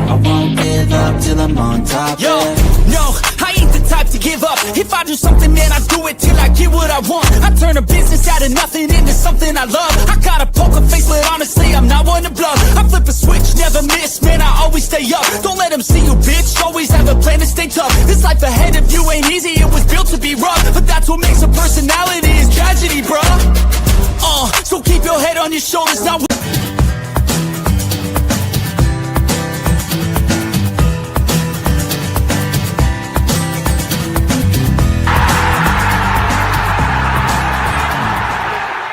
I won't give up till I'm on top. Yo, no, I ain't the type to give up. If I do something, man, I do it till I get what I want. I turn a business out of nothing into something I love. I got a poker face, but honestly, I'm not one to bluff. I flip a switch, never miss, man, I always stay up. Don't let them see you, bitch, always have a plan to stay tough. This life ahead of you ain't easy, it was built to be rough. But that's what makes a personality, is tragedy, bruh. So keep your head on your shoulders now.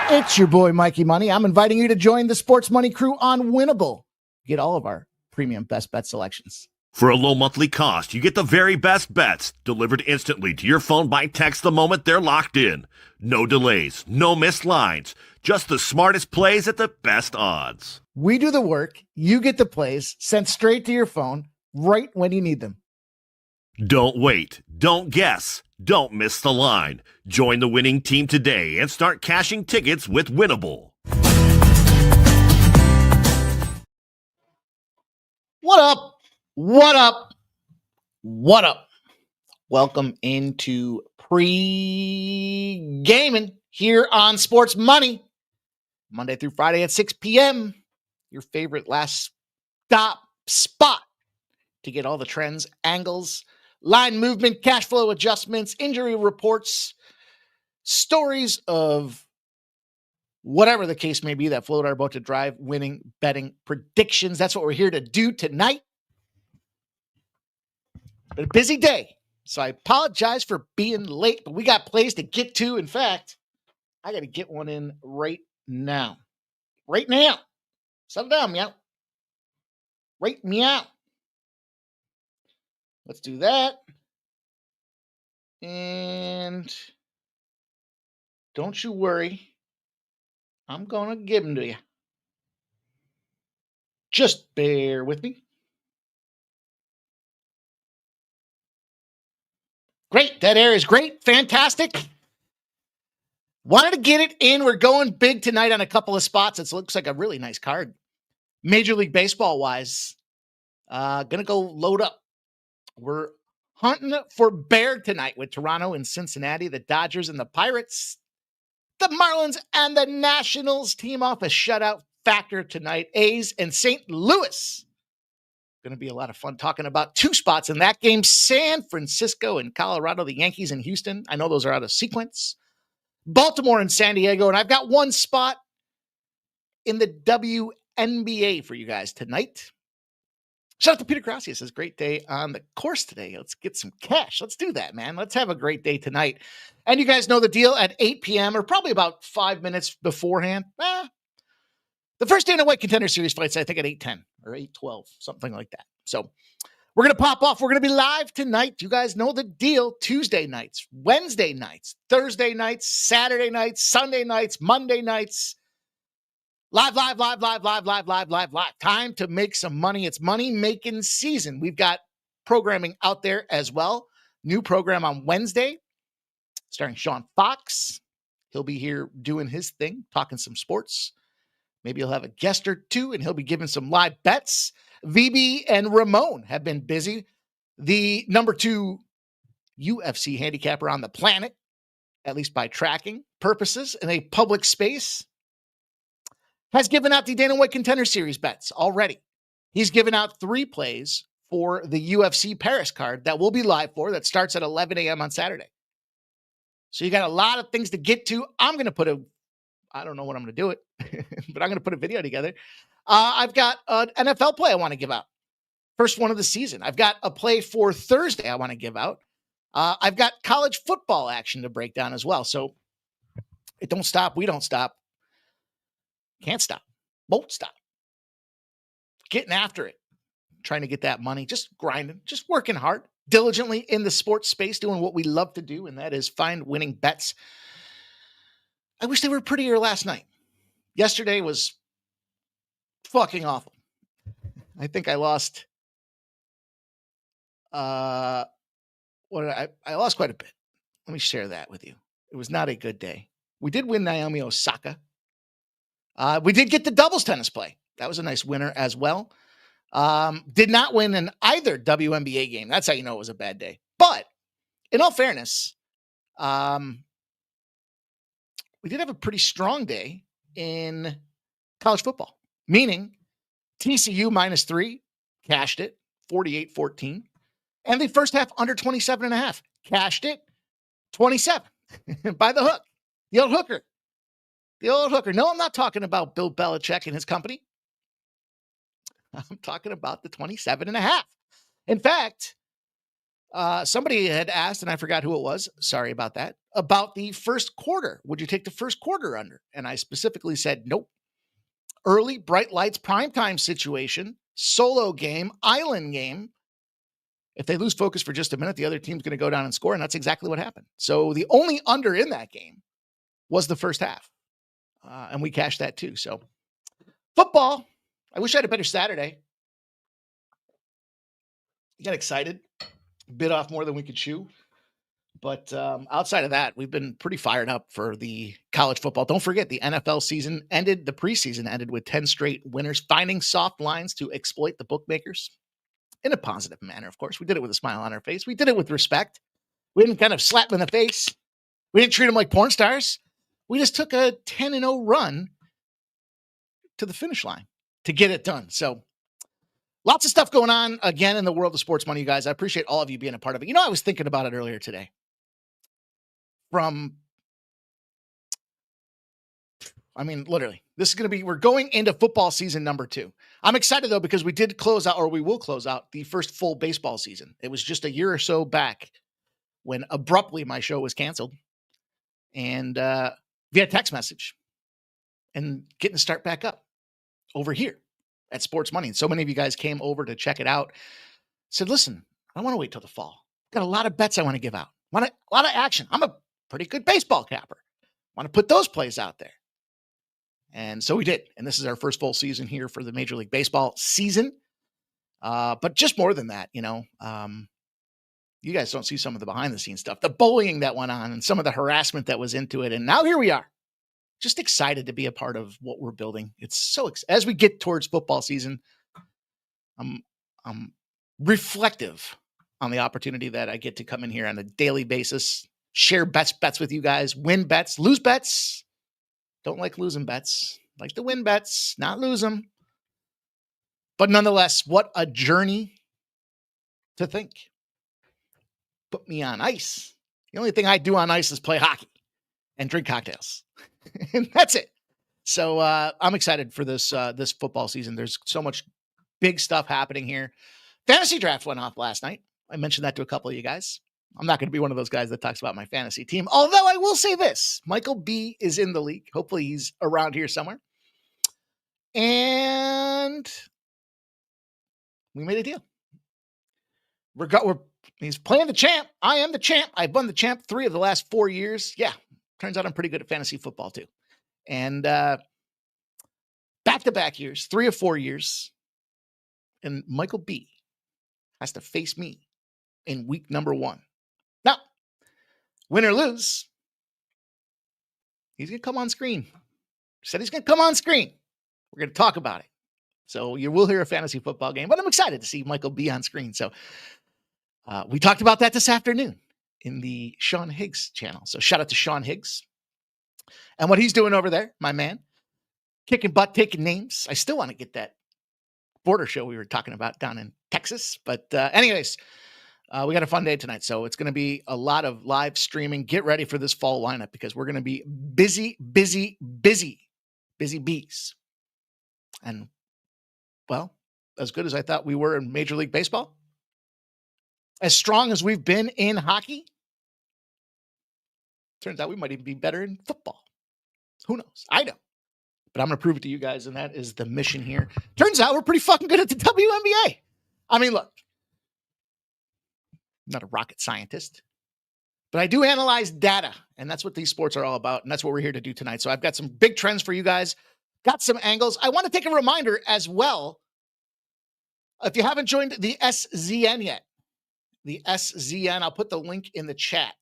It's your boy, Mikey Money. I'm inviting you to join the Sports Money crew on Winnable. Get all of our premium best bet selections. For a low monthly cost, you get the very best bets delivered instantly to your phone by text the moment they're locked in. No delays, no missed lines, just the smartest plays at the best odds. We do the work, you get the plays sent straight to your phone right when you need them. Don't wait, don't guess, don't miss the line. Join the winning team today and start cashing tickets with Winnable. What up? What up? What up? Welcome into Pregaming here on Sports Money. Monday through Friday at 6 p.m. Your favorite last stop spot to get all the trends, angles, line movement, cash flow adjustments, injury reports, stories of whatever the case may be that float our boat to drive winning betting predictions. That's what we're here to do tonight. Been a busy day, so I apologize for being late, but we got plays to get to. In fact, I got to get one in right now. Right now. Settle down, meow. Right meow. Let's do that. And don't you worry. I'm going to give them to you. Just bear with me. Great. That air is great. Fantastic. Wanted to get it in. We're going big tonight on a couple of spots. It looks like a really nice card. Major League Baseball wise. Going to go load up. We're hunting for bear tonight with Toronto and Cincinnati, the Dodgers and the Pirates. The Marlins and the Nationals team off a shutout factor tonight. A's and St. Louis. Going to be a lot of fun talking about two spots in that game. San Francisco and Colorado, the Yankees and Houston. I know those are out of sequence. Baltimore and San Diego. And I've got one spot in the WNBA for you guys tonight. Shout out to Peter Gracias. Says great day on the course today. Let's get some cash. Let's do that, man. Let's have a great day tonight. And you guys know the deal at 8 p.m. or probably about 5 minutes beforehand. The first Dana White Contender Series fights, I think, at 8:10 or 8:12, something like that. So we're going to pop off. We're going to be live tonight. You guys know the deal. Tuesday nights, Wednesday nights, Thursday nights, Saturday nights, Sunday nights, Monday nights. Live. Time to make some money. It's money-making season. We've got programming out there as well. New program on Wednesday starring Sean Fox. He'll be here doing his thing, talking some sports. Maybe he'll have a guest or two, and he'll be giving some live bets. VB and Ramon have been busy. The number 2 UFC handicapper on the planet, at least by tracking purposes, in a public space, has given out the Dana White Contender Series bets already. He's given out 3 plays for the UFC Paris card that we'll be live for that starts at 11 a.m. on Saturday. So you got a lot of things to get to. I'm going to put I don't know when I'm going to do it, but I'm going to put a video together. I've got an NFL play I want to give out. First one of the season. I've got a play for Thursday I want to give out. I've got college football action to break down as well. So it don't stop. We don't stop. Can't stop. Won't stop. Getting after it. Trying to get that money. Just grinding. Just working hard. Diligently in the sports space. Doing what we love to do. And that is find winning bets. I wish they were prettier last night. Yesterday was fucking awful. I think I lost. I lost quite a bit. Let me share that with you. It was not a good day. We did win Naomi Osaka. We did get the doubles tennis play. That was a nice winner as well. Did not win in either WNBA game. That's how you know it was a bad day. But in all fairness, we did have a pretty strong day in college football, meaning TCU -3, cashed it, 48-14. And the first half under 27.5, cashed it, 27 by the hook. The old hooker. The old hooker. No, I'm not talking about Bill Belichick and his company. I'm talking about the 27.5. In fact, somebody had asked, and I forgot who it was, sorry about that, about the first quarter. Would you take the first quarter under? And I specifically said, nope. Early, bright lights, primetime situation, solo game, island game. If they lose focus for just a minute, the other team's going to go down and score, and that's exactly what happened. So the only under in that game was the first half, and we cashed that too. So football, I wish I had a better Saturday. You got excited, bit off more than we could chew. But outside of that, we've been pretty fired up for the college football. Don't forget, the NFL season ended, the preseason ended with 10 straight winners, finding soft lines to exploit the bookmakers in a positive manner, of course. We did it with a smile on our face. We did it with respect. We didn't kind of slap them in the face. We didn't treat them like porn stars. We just took a 10-0 run to the finish line to get it done. So lots of stuff going on again in the world of sports money, you guys. I appreciate all of you being a part of it. You know, I was thinking about it earlier today. Literally, this is going to be, we're going into football season number 2. I'm excited though, because we did close out, or we will close out the first full baseball season. It was just a year or so back when abruptly my show was canceled and via text message, and getting to start back up over here at Sports Money. And so many of you guys came over to check it out. Said, listen, I want to wait till the fall. Got a lot of bets I want to give out. Want a lot of action. I'm a pretty good baseball capper. Want to put those plays out there. And so we did. And this is our first full season here for the Major League Baseball season. But just more than that, you guys don't see some of the behind the scenes stuff, the bullying that went on and some of the harassment that was into it. And now here we are, just excited to be a part of what we're building. It's so, as we get towards football season, I'm reflective on the opportunity that I get to come in here on a daily basis, share bets with you guys, win bets, lose bets. Don't like losing bets. Like to win bets, not lose them. But nonetheless, what a journey to think. Put me on ice. The only thing I do on ice is play hockey and drink cocktails. And that's it. So I'm excited for this football season. There's so much big stuff happening here. Fantasy draft went off last night. I mentioned that to a couple of you guys. I'm not going to be one of those guys that talks about my fantasy team. Although I will say this, Michael B is in the league. Hopefully he's around here somewhere. And we made a deal. He's playing the champ. I am the champ. I've won the champ 3 of the last 4 years. Yeah. Turns out I'm pretty good at fantasy football too. And back-to-back years, 3 of 4 years. And Michael B has to face me in week number 1. Now, win or lose, he's going to come on screen. Said he's going to come on screen. We're going to talk about it. So you will hear a fantasy football game, but I'm excited to see Michael B on screen. So we talked about that this afternoon in the Sean Higgs channel. So shout out to Sean Higgs and what he's doing over there, my man. Kicking butt, taking names. I still want to get that border show we were talking about down in Texas. But anyways, we got a fun day tonight. So it's going to be a lot of live streaming. Get ready for this fall lineup because we're going to be busy bees. And, well, as good as I thought we were in Major League Baseball, as strong as we've been in hockey, turns out we might even be better in football. Who knows? I know. But I'm going to prove it to you guys, and that is the mission here. Turns out we're pretty fucking good at the WNBA. I mean, look, I'm not a rocket scientist, but I do analyze data, and that's what these sports are all about, and that's what we're here to do tonight. So I've got some big trends for you guys, got some angles. I want to take a reminder as well. If you haven't joined the SZN yet, the SZN, I'll put the link in the chat.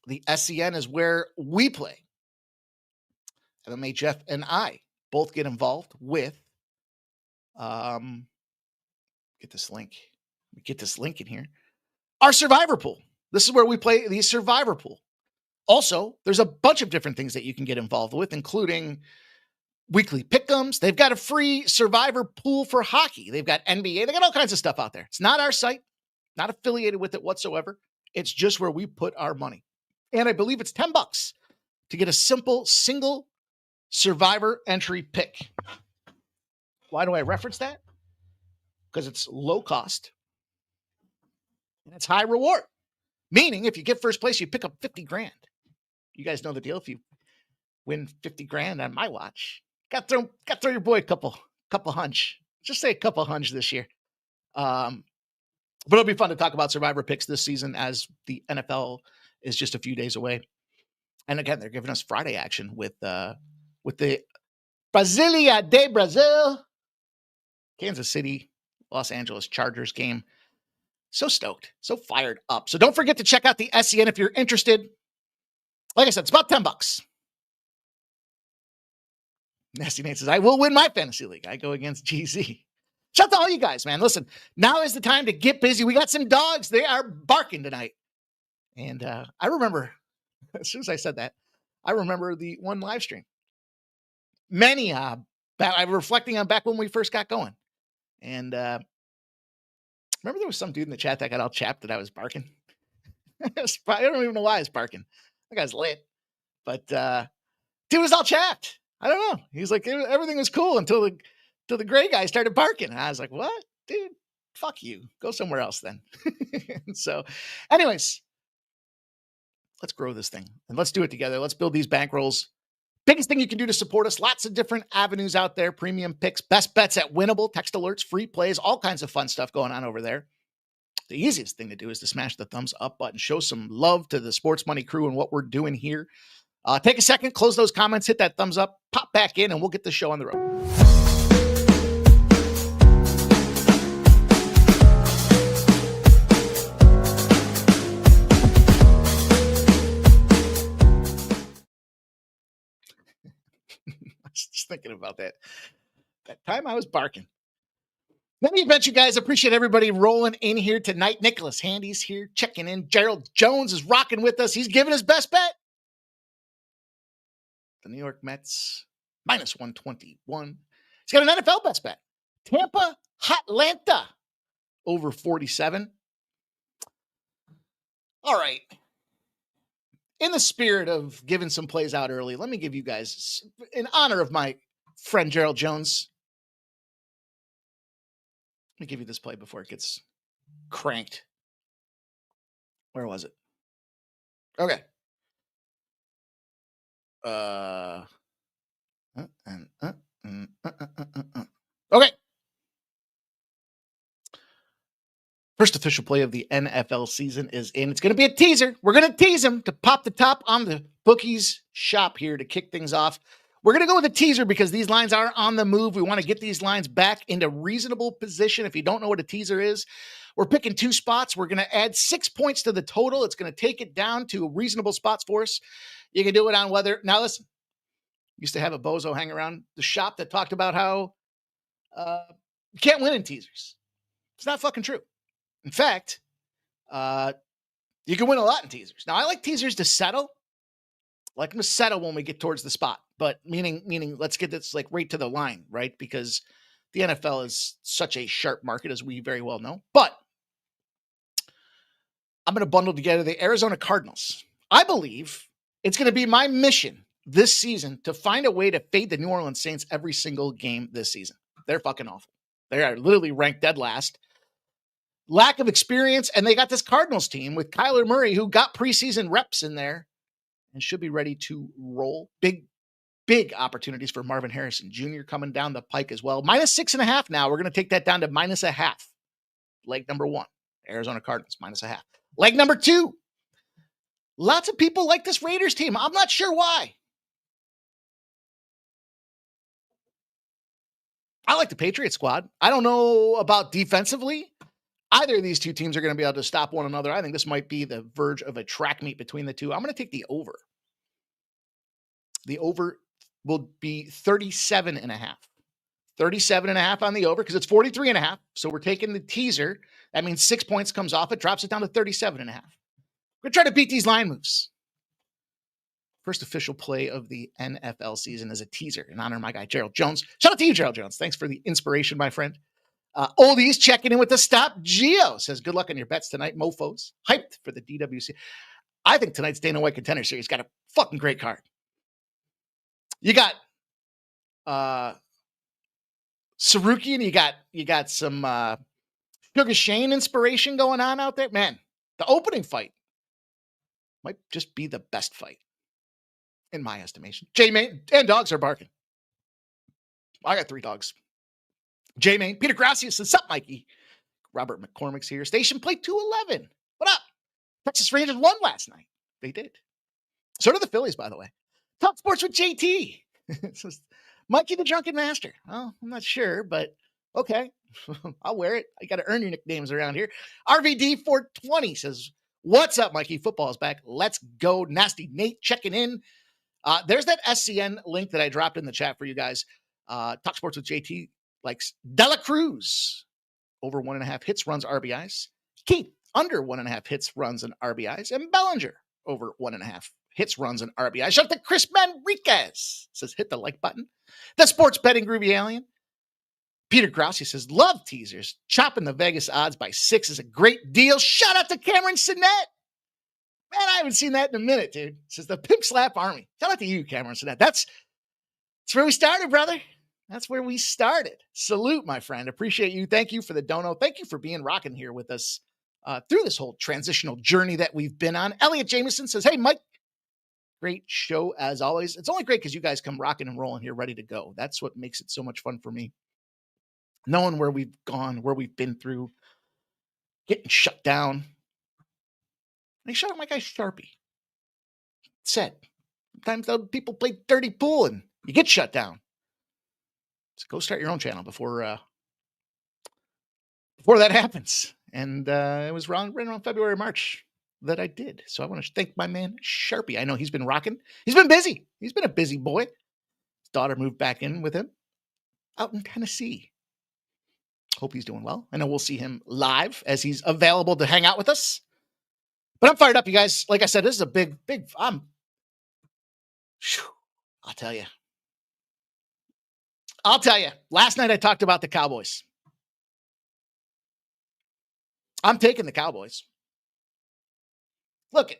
The SZN is where we play. MMA Jeff and I both get involved with Get this link. Get this link in here. Our survivor pool. This is where we play the survivor pool. Also, there's a bunch of different things that you can get involved with, including weekly pick'ems. They've got a free survivor pool for hockey. They've got NBA. They got all kinds of stuff out there. It's not our site, not affiliated with it whatsoever. It's just where we put our money. And I believe it's $10 to get a simple single survivor entry pick. Why do I reference that? Because it's low cost and it's high reward. Meaning, if you get first place, you pick up 50 grand. You guys know the deal. If you win 50 grand on my watch, got to throw your boy a couple hunch. Just say a couple hunch this year. But it'll be fun to talk about survivor picks this season as the NFL is just a few days away. And again, they're giving us Friday action with the Brasilia de Brazil, Kansas City, Los Angeles Chargers game. So stoked, so fired up. So don't forget to check out the SEN if you're interested. Like I said, it's about $10. Nasty Nate says, I will win my fantasy league. I go against GZ. Shout out to all you guys, man. Listen, now is the time to get busy. We got some dogs. They are barking tonight. And I remember, as soon as I said that, I remember the one live stream. Many, I'm reflecting on back when we first got going. And remember there was some dude in the chat that got all chapped that I was barking? I don't even know why I was barking. That guy's lit. But dude was all chapped. I don't know. He's like, everything was cool until the gray guy started barking. And I was like, what? Dude, fuck you. Go somewhere else then. So anyways, let's grow this thing and let's do it together. Let's build these bankrolls. Biggest thing you can do to support us, lots of different avenues out there, premium picks, best bets at Winnable, text alerts, free plays, all kinds of fun stuff going on over there. The easiest thing to do is to smash the thumbs up button, show some love to the Sports Money crew and what we're doing here. Take a second, close those comments, hit that thumbs up, pop back in, and we'll get the show on the road. Just thinking about that time I was barking. In any event, you guys, appreciate everybody rolling in here tonight. Nicholas Handy's here checking in. Gerald Jones is rocking with us. He's giving his best bet. The New York Mets minus 121. He's got an NFL best bet. Tampa Atlanta over 47. All right. In the spirit of giving some plays out early, let me give you guys, in honor of my friend Gerald Jones, let me give you this play before it gets cranked. Where was it? Okay. Okay. First official play of the NFL season is in. It's going to be a teaser. We're going to tease him to pop the top on the bookies shop here to kick things off. We're going to go with a teaser because these lines are on the move. We want to get these lines back into reasonable position. If you don't know what a teaser is, we're picking two spots. We're going to add 6 points to the total. It's going to take it down to reasonable spots for us. You can do it on whether. Now, listen, used to have a bozo hang around the shop that talked about how you can't win in teasers. It's not fucking true. In fact, you can win a lot in teasers. Now, I like teasers to settle. I like them to settle when we get towards the spot, but meaning let's get this like right to the line, right? Because the NFL is such a sharp market, as we very well know. But I'm going to bundle together the Arizona Cardinals. I believe it's going to be my mission this season to find a way to fade the New Orleans Saints every single game this season. They're fucking awful. They are literally ranked dead last. Lack of experience, and they got this Cardinals team with Kyler Murray, who got preseason reps in there and should be ready to roll. Big opportunities for Marvin Harrison Jr. coming down the pike as well. Minus 6.5 now. We're going to take that down to minus a half. Leg number one, Arizona Cardinals, minus a half. Leg number two, lots of people like this Raiders team. I'm not sure why. I like the Patriots squad. I don't know about defensively. Either of these two teams are going to be able to stop one another. I think this might be the verge of a track meet between the two. I'm going to take the over. The over will be 37.5. 37.5 on the over because it's 43.5. So we're taking the teaser. That means 6 points comes off. It drops it down to 37.5. We're going to try to beat these line moves. First official play of the NFL season is a teaser in honor of my guy, Gerald Jones. Shout out to you, Gerald Jones. Thanks for the inspiration, my friend. Oldies checking in with the stop. Gio says, good luck on your bets tonight, mofos. Hyped for the DWC. I think tonight's Dana White Contender Series got a fucking great card. You got Sarukian, you got some Sugar Shane inspiration going on out there. Man, the opening fight might just be the best fight, in my estimation. J-Main and dogs are barking. I got 3 dogs. J-Main, Peter Gracias, what's up, Mikey? Robert McCormick's here. Station play 211. What up? Texas Rangers won last night. They did. So did the Phillies, by the way. Talk sports with JT. Mikey the Drunken Master. Well, I'm not sure, but okay. I'll wear it. I got to earn your nicknames around here. RVD 420 says, what's up, Mikey? Football is back. Let's go. Nasty Nate checking in. There's that SCN link that I dropped in the chat for you guys. Talk sports with JT likes Dela Cruz over 1.5 hits, runs, RBIs. Keith under 1.5 hits, runs, and RBIs. And Bellinger over 1.5 hits, runs, and RBIs. Shout out to Chris Manriquez. Says, hit the like button. The Sports Betting Groovy Alien. Peter Grausi says, love teasers. Chopping the Vegas odds by 6 is a great deal. Shout out to Cameron Sinet. Man, I haven't seen that in a minute, dude. Says the Pimp Slap Army. Shout out to you, Cameron Sinet. That's where we started, brother. That's where we started. Salute, my friend. Appreciate you. Thank you for the dono. Thank you for being rocking here with us through this whole transitional journey that we've been on. Elliot Jameson says, hey, Mike, great show as always. It's only great because you guys come rocking and rolling here ready to go. That's what makes it so much fun for me. Knowing where we've gone, where we've been through, getting shut down. They shut out my guy Sharpie. Said, sometimes people play dirty pool and you get shut down. So go start your own channel before that happens. And it was right around February, March that I did. So I want to thank my man Sharpie. I know he's been rocking. He's been busy. He's been a busy boy. His daughter moved back in with him out in Tennessee. Hope he's doing well. I know we'll see him live as he's available to hang out with us. But I'm fired up, you guys. Like I said, this is a big, I'll tell you. Last night I talked about the Cowboys. I'm taking the Cowboys. Look,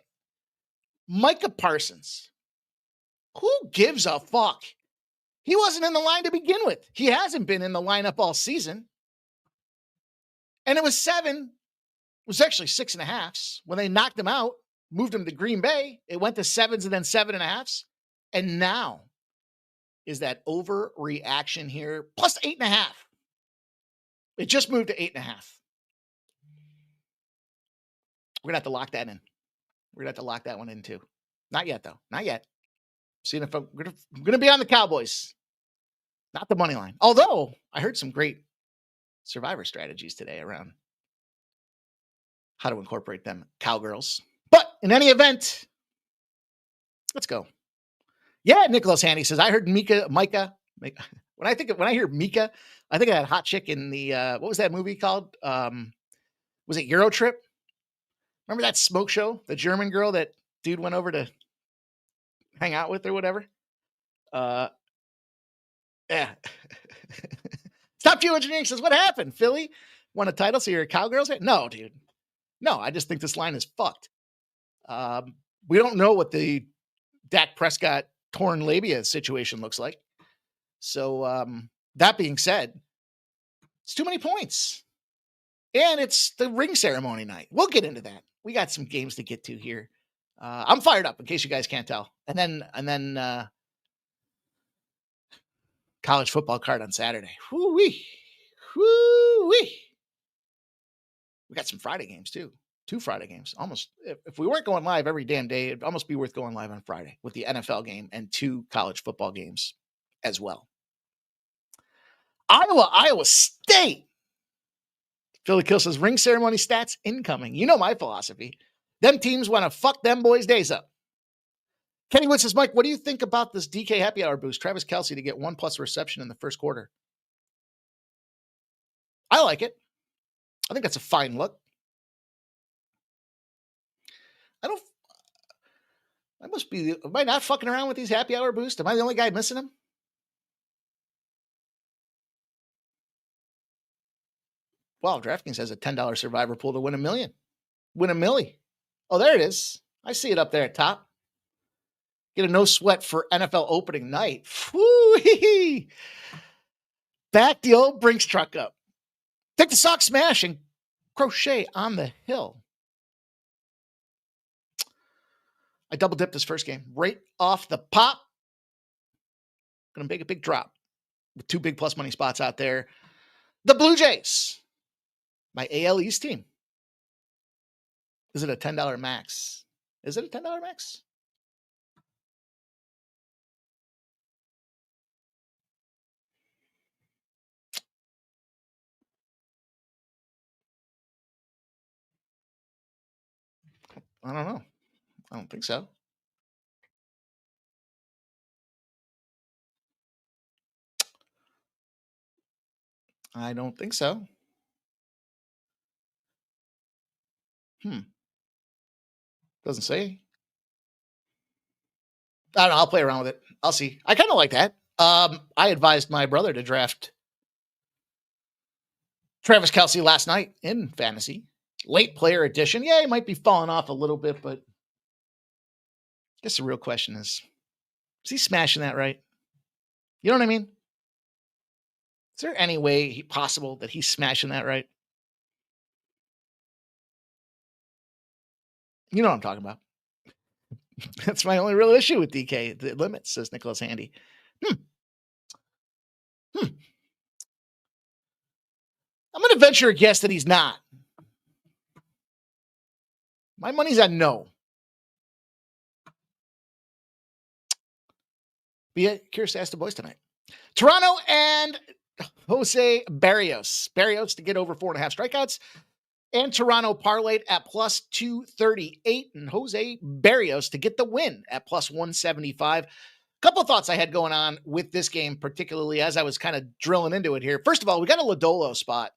Micah Parsons. Who gives a fuck? He wasn't in the line to begin with. He hasn't been in the lineup all season. And it was 7. It was actually 6.5 when they knocked him out, moved him to Green Bay. It went to 7s and then 7.5. And now is that overreaction here, plus 8.5. It just moved to 8.5. We're going to have to lock that in. We're going to have to lock that one in too. Not yet, though. Not yet. Seeing if I'm going to be on the Cowboys, not the money line. Although I heard some great survivor strategies today around how to incorporate them cowgirls. But in any event, let's go. Yeah, Nicholas Handy says, I heard Micah. When I hear Mika, I think of that hot chick in the, what was that movie called? Was it Euro Trip? Remember that smoke show? The German girl that dude went over to hang out with or whatever? Yeah. Stop Q Engineering says, what happened? Philly won a title, so you're a Cowgirls fan? No, dude. No, I just think this line is fucked. We don't know what the Dak Prescott torn labia situation looks like. So that being said, it's too many points. And it's the ring ceremony night. We'll get into that. We got some games to get to here. I'm fired up in case you guys can't tell. And then college football card on Saturday. Woo-wee. Woo-wee. We got some Friday games too. 2 Friday games. Almost, if we weren't going live every damn day, it'd almost be worth going live on Friday with the NFL game and 2 college football games as well. Iowa State. Philly Kill says, ring ceremony stats incoming. You know my philosophy. Them teams want to fuck them boys' days up. Kenny Wood says, Mike, what do you think about this DK happy hour boost? Travis Kelce to get 1+ reception in the first quarter. I like it. I think that's a fine look. Am I not fucking around with these happy hour boosts? Am I the only guy missing them? Well, DraftKings has a $10 survivor pool to win $1 million. Win a milli. Oh, there it is. I see it up there at top. Get a no sweat for NFL opening night. Woo-hee-hee. Back the old Brinks truck up. Take the sock smash and crochet on the hill. I double dipped this first game right off the pop. Going to make a big drop with 2 big plus money spots out there. The Blue Jays, my AL East team. Is it a $10 max? Is it a $10 max? I don't know. I don't think so. I don't think so. Doesn't say. I don't know. I'll play around with it. I'll see. I kind of like that. I advised my brother to draft Travis Kelce last night in fantasy. Late player edition. Yeah, he might be falling off a little bit, but I guess the real question is he smashing that right? You know what I mean? Is there any way possible that he's smashing that right? You know what I'm talking about. That's my only real issue with DK. The limits, says Nicholas Handy. I'm going to venture a guess that he's not. My money's on no. Be curious to ask the boys tonight. Toronto and Jose Barrios. Barrios to get over 4.5 strikeouts. And Toronto parlayed at plus 238. And Jose Barrios to get the win at plus 175. Couple of thoughts I had going on with this game, particularly as I was kind of drilling into it here. First of all, we got a Lodolo spot.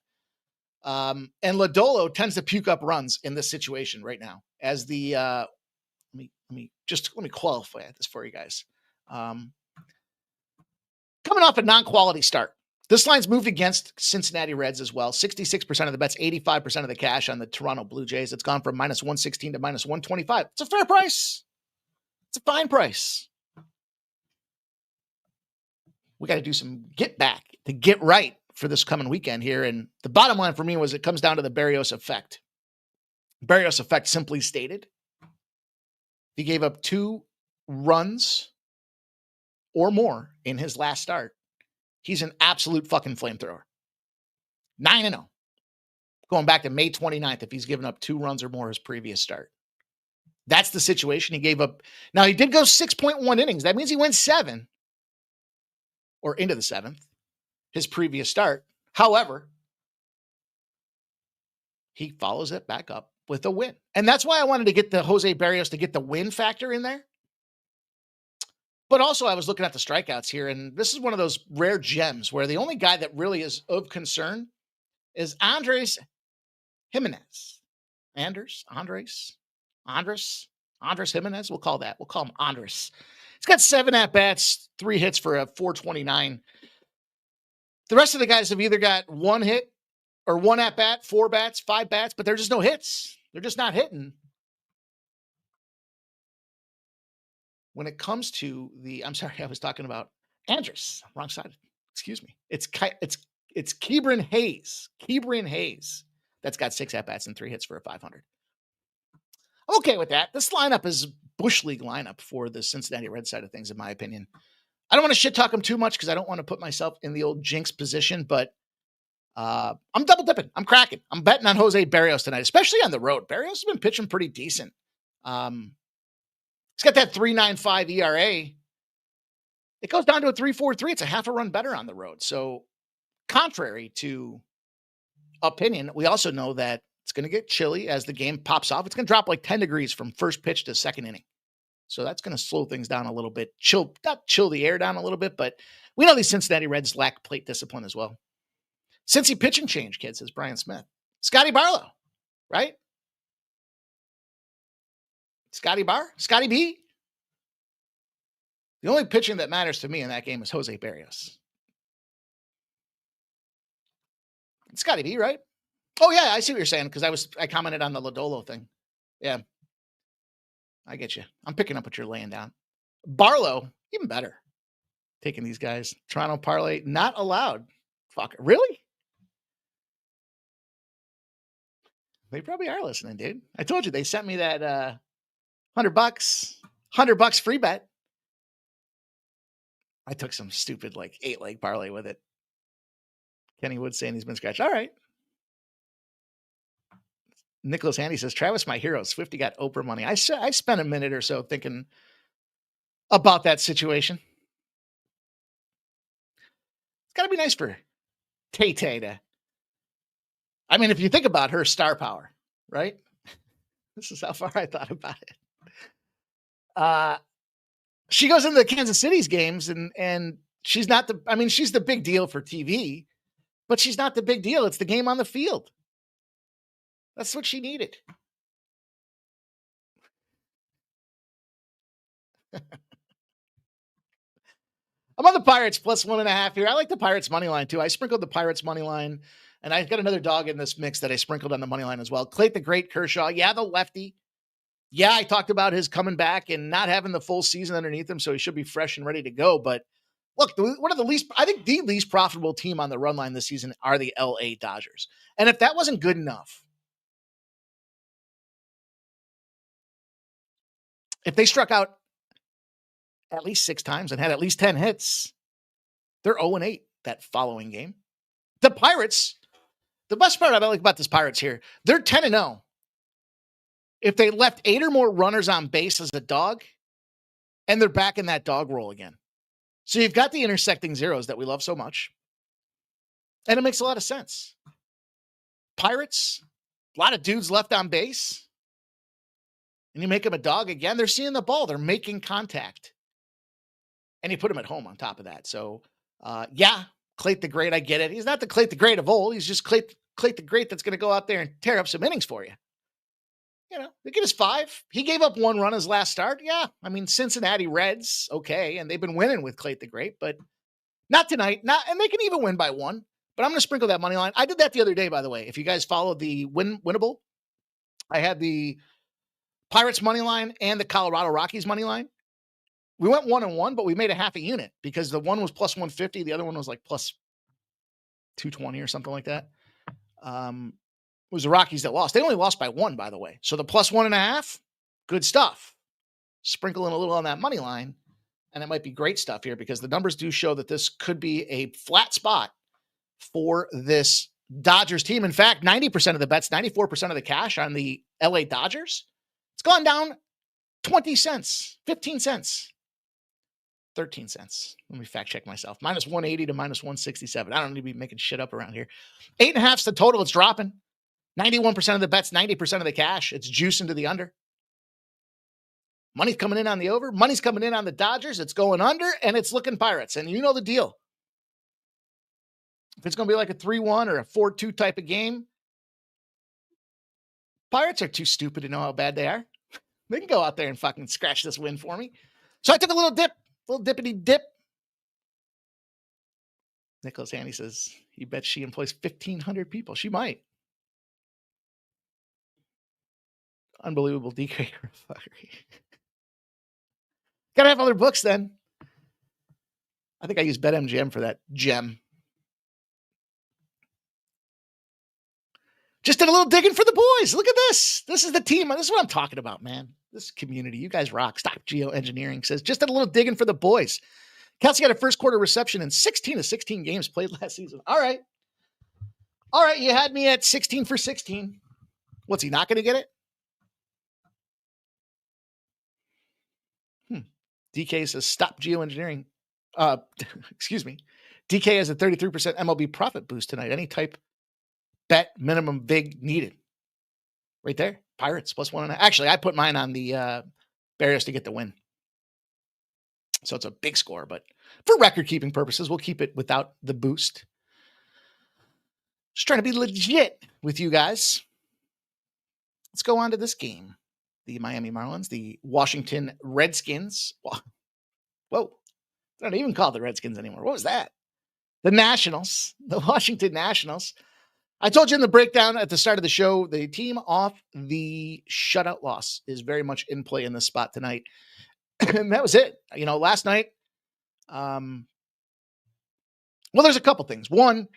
And Lodolo tends to puke up runs in this situation right now. As the let me qualify this for you guys. Coming off a non-quality start. This line's moved against Cincinnati Reds as well. 66% of the bets, 85% of the cash on the Toronto Blue Jays. It's gone from minus 116 to minus 125. It's a fair price. It's a fine price. We got to do some get back to get right for this coming weekend here. And the bottom line for me was it comes down to the Barrios effect. Barrios effect simply stated. He gave up 2 runs or more in his last start. He's an absolute fucking flamethrower. 9-0. Going back to May 29th, if he's given up 2 runs or more his previous start. That's the situation he gave up. Now, he did go 6.1 innings. That means he went 7 or into the 7th, his previous start. However, he follows it back up with a win. And that's why I wanted to get the Jose Barrios to get the win factor in there. But also I was looking at the strikeouts here, and this is one of those rare gems where the only guy that really is of concern is Andres Jimenez. Andres Jimenez. We'll call him Andres. He's got 7 at-bats, 3 hits for a 429. The rest of the guys have either got 1 hit or 1 at-bat, 4 bats, 5 bats, but there's just no hits. They're just not hitting. When it comes to I'm sorry, I was talking about Andres. Wrong side. Excuse me. It's Keibrin Hayes. Keibrin Hayes. That's got 6 at-bats and 3 hits for a 500. I'm okay with that. This lineup is Bush League lineup for the Cincinnati Reds side of things, in my opinion. I don't want to shit talk him too much because I don't want to put myself in the old jinx position, but I'm double dipping. I'm cracking. I'm betting on Jose Barrios tonight, especially on the road. Barrios has been pitching pretty decent. He's got that 3.95 ERA. It goes down to a 3.43. It's a half a run better on the road. So contrary to opinion, we also know that it's going to get chilly as the game pops off. It's going to drop like 10 degrees from first pitch to second inning. So that's going to slow things down a little bit. Not chill the air down a little bit, but we know these Cincinnati Reds lack plate discipline as well. Cincy pitching change, kid, says Brian Smith. Scotty Barlow, right? Scotty B. The only pitching that matters to me in that game is Jose Barrios. Scotty B, right? Oh, yeah, I see what you're saying, because I commented on the Lodolo thing. Yeah. I get you. I'm picking up what you're laying down. Barlow, even better. Taking these guys. Toronto parlay, not allowed. Fuck, really? They probably are listening, dude. I told you, they sent me that $100 free bet. I took some stupid, 8-leg parlay with it. Kenny Wood saying he's been scratched. All right. Nicholas Handy says, Travis, my hero. Swifty got Oprah money. I spent a minute or so thinking about that situation. It's got to be nice for Tay-Tay to... I mean, if you think about her star power, right? This is how far I thought about it. She goes into the Kansas City's games and she's not she's the big deal for TV, but she's not the big deal. It's the game on the field. That's what she needed. I'm on the Pirates plus 1.5 here. I like the Pirates money line too. I sprinkled the Pirates money line, and I've got another dog in this mix that I sprinkled on the money line as well. Clayton the Great Kershaw. Yeah, the lefty. Yeah, I talked about his coming back and not having the full season underneath him, so he should be fresh and ready to go. But look, the least profitable team on the run line this season are the LA Dodgers. And if that wasn't good enough, if they struck out at least 6 times and had at least 10 hits, they're 0-8 that following game. The Pirates, the best part I like about this Pirates here, they're 10-0. If they left 8 or more runners on base as a dog, and they're back in that dog role again. So you've got the intersecting zeros that we love so much. And it makes a lot of sense. Pirates, a lot of dudes left on base. And you make them a dog again. They're seeing the ball. They're making contact. And you put them at home on top of that. So, yeah, Clayton the Great, I get it. He's not the Clayton the Great of old. He's just Clayton the Great that's going to go out there and tear up some innings for you. You know, they get his 5. He gave up 1 run his last start. Yeah, I mean, Cincinnati Reds, okay, and they've been winning with Clayton the Great, but not tonight. And they can even win by 1. But I'm going to sprinkle that money line. I did that the other day, by the way. If you guys followed the winnable, I had the Pirates money line and the Colorado Rockies money line. We went 1-1, but we made a half a unit because the one was plus 150. The other one was like plus 220 or something like that. It was the Rockies that lost. They only lost by 1, by the way. So the plus 1.5, good stuff. Sprinkle in a little on that money line, and it might be great stuff here because the numbers do show that this could be a flat spot for this Dodgers team. In fact, 90% of the bets, 94% of the cash on the LA Dodgers, it's gone down 20 cents, 15 cents, 13 cents. Let me fact check myself. Minus 180 to minus 167. I don't need to be making shit up around here. 8.5's the total. It's dropping. 91% of the bets, 90% of the cash. It's juicing to the under. Money's coming in on the over. Money's coming in on the Dodgers. It's going under, and it's looking Pirates. And you know the deal. If it's going to be like a 3-1 or a 4-2 type of game, Pirates are too stupid to know how bad they are. They can go out there and fucking scratch this win for me. So I took a little dippity dip. Nicholas Handy says he bets she employs 1,500 people. She might. Unbelievable DK. Gotta have other books then. I think I used BetMGM for that gem. Just did a little digging for the boys. Look at this. This is the team. This is what I'm talking about, man. This community. You guys rock. Stock Geoengineering says, just did a little digging for the boys. Kelsey got a first quarter reception in 16 of 16 games played last season. All right. All right. You had me at 16 for 16. What's he not going to get it? DK says, stop geoengineering. Excuse me. DK has a 33% MLB profit boost tonight. Any type bet minimum big needed. Right there. Pirates plus 1.5. Actually, I put mine on the Barrios to get the win. So it's a big score, but for record keeping purposes, we'll keep it without the boost. Just trying to be legit with you guys. Let's go on to this game. The Miami Marlins, the Washington Redskins. Whoa. I don't even call it the Redskins anymore. What was that? The Nationals, the Washington Nationals. I told you in the breakdown at the start of the show, the team off the shutout loss is very much in play in this spot tonight. And that was it. Last night, well, there's a couple things. One,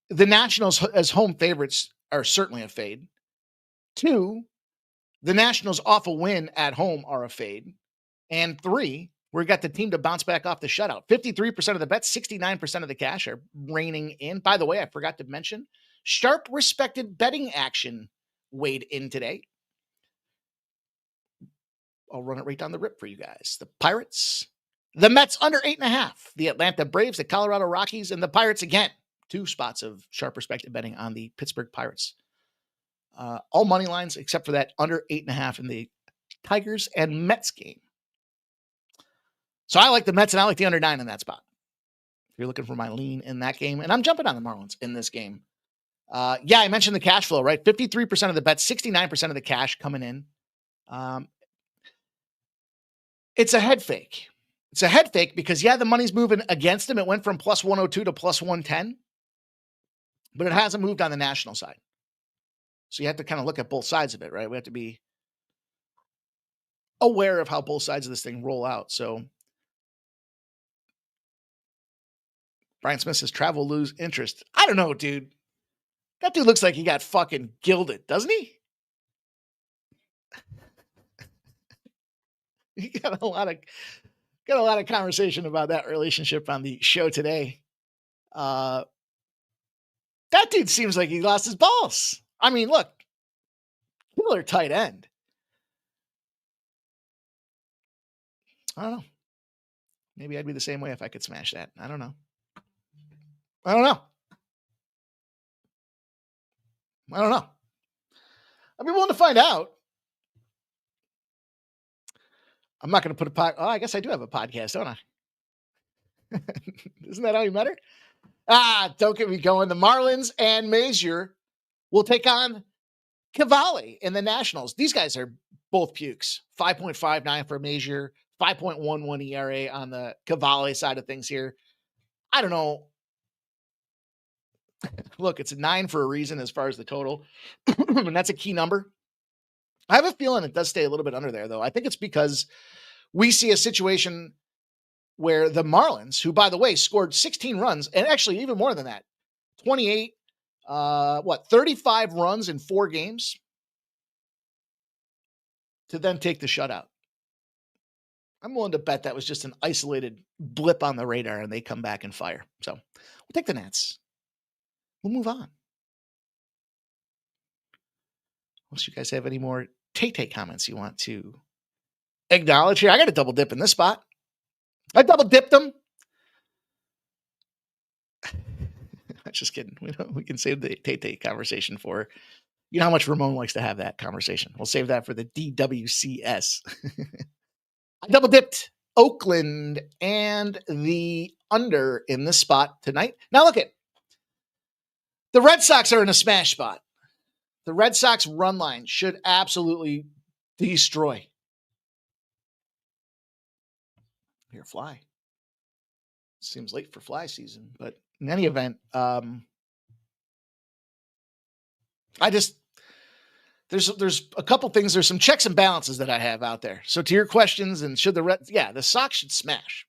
the Nationals as home favorites are certainly a fade. Two, the Nationals off a win at home are a fade. And three, we got the team to bounce back off the shutout. 53% of the bets, 69% of the cash are raining in. By the way, I forgot to mention, sharp respected betting action weighed in today. I'll run it right down the rip for you guys. The Pirates, the Mets under 8.5, the Atlanta Braves, the Colorado Rockies, and the Pirates again. 2 spots of sharp respected betting on the Pittsburgh Pirates. All money lines except for that under 8.5 in the Tigers and Mets game. So I like the Mets and I like the under 9 in that spot. If you're looking for my lean in that game, and I'm jumping on the Marlins in this game. I mentioned the cash flow, right? 53% of the bets, 69% of the cash coming in. It's a head fake. It's a head fake because, the money's moving against them. It went from plus 102 to plus 110, but it hasn't moved on the national side. So you have to kind of look at both sides of it, right? We have to be aware of how both sides of this thing roll out. So Brian Smith says travel lose interest. I don't know, dude. That dude looks like he got fucking gilded, doesn't he? He got a lot of conversation about that relationship on the show today. That dude seems like he lost his balls. I mean, look, killer tight end. I don't know. Maybe I'd be the same way if I could smash that. I don't know. I'd be willing to find out. I'm not going to put I guess I do have a podcast, don't I? Isn't that how you met her? Don't get me going. The Marlins and Mazier will take on Cavalli in the Nationals. These guys are both pukes. 5.59 for Mazier, 5.11 ERA on the Cavalli side of things here. I don't know. Look, it's a 9 for a reason as far as the total, and that's a key number. I have a feeling it does stay a little bit under there, though. I think it's because we see a situation where the Marlins, who, by the way, scored 16 runs, and actually even more than that, 28, 35 runs in 4 games to then take the shutout. I'm willing to bet that was just an isolated blip on the radar and they come back and fire. So we'll take the Nats. We'll move on. Unless you guys have any more Tay-Tay comments you want to acknowledge here. I got a double dip in this spot. I double dipped them. I'm just kidding. We can save the Tay-Tay conversation for, how much Ramon likes to have that conversation. We'll save that for the DWCS. I double dipped Oakland and the under in this spot tonight. Now look at the Red Sox are in a smash spot. The Red Sox run line should absolutely destroy. Here, Fly. Seems late for Fly season, but in any event, there's a couple things. There's some checks and balances that I have out there. So to your questions, and should the Sox should smash.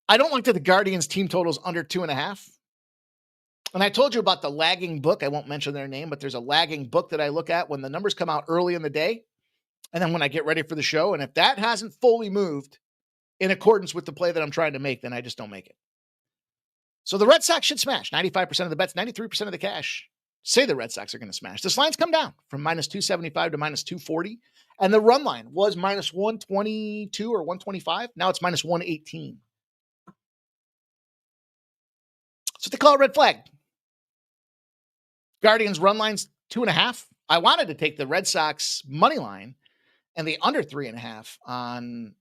I don't like that the Guardians team totals under 2.5. And I told you about the lagging book. I won't mention their name, but there's a lagging book that I look at when the numbers come out early in the day. And then when I get ready for the show, and if that hasn't fully moved in accordance with the play that I'm trying to make, then I just don't make it. So the Red Sox should smash. 95% of the bets, 93% of the cash say the Red Sox are going to smash. This line's come down from minus 275 to minus 240. And the run line was minus 122 or 125. Now it's minus 118. So they call it red flag. Guardians run lines 2.5. I wanted to take the Red Sox money line and the under 3.5 on